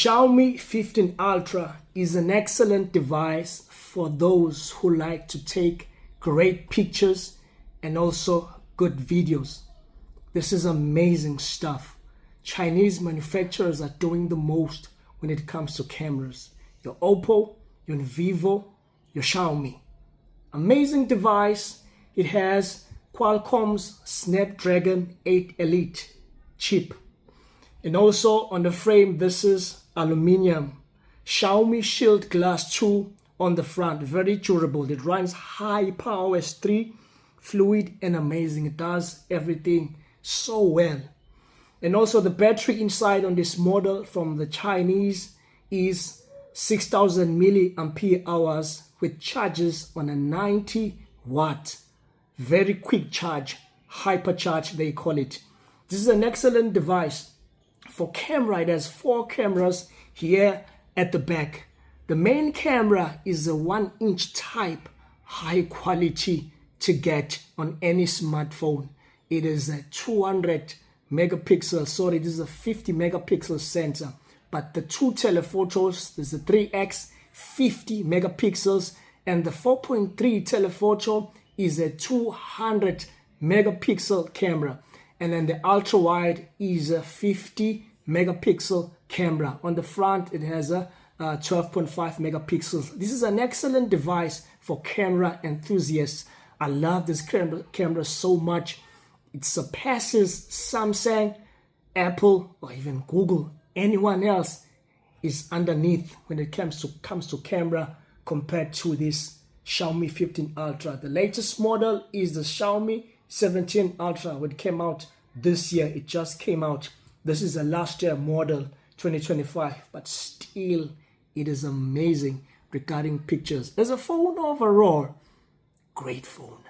Xiaomi 15 Ultra is an excellent device for those who like to take great pictures and also good videos. This is amazing stuff. Chinese manufacturers are doing the most when it comes to cameras. Your Oppo, your Vivo, your Xiaomi. Amazing device. It has Qualcomm's Snapdragon 8 Elite chip. And also on the frame, this is aluminium. Xiaomi Shield Glass 2 on the front, very durable. It runs high power S3, fluid and amazing. It does everything so well. And also the battery inside on this model from the Chinese is 6000 milliampere hours with charges on a 90 watt. Very quick charge, hypercharge they call it. This is an excellent device. For camera, it has 4 cameras here at the back. The main camera is a 1-inch type, high quality to get on any smartphone. It is a 200 megapixel, sorry, this is a 50 megapixel sensor. But the 2 telephotos, there's a 3x 50 megapixels, and the 4.3 telephoto is a 200 megapixel camera. And then the ultra wide is a 50 megapixel camera. On the front, it has a 12.5 megapixels. This is an excellent device for camera enthusiasts. I love this camera so much. It surpasses Samsung, Apple, or even Google. Anyone else is underneath when it comes to camera compared to this Xiaomi 15 Ultra. The latest model is the Xiaomi 17 Ultra, which came out this year. It just came out. This is a last year model, 2025, but still it is amazing regarding pictures. As a phone overall, great phone.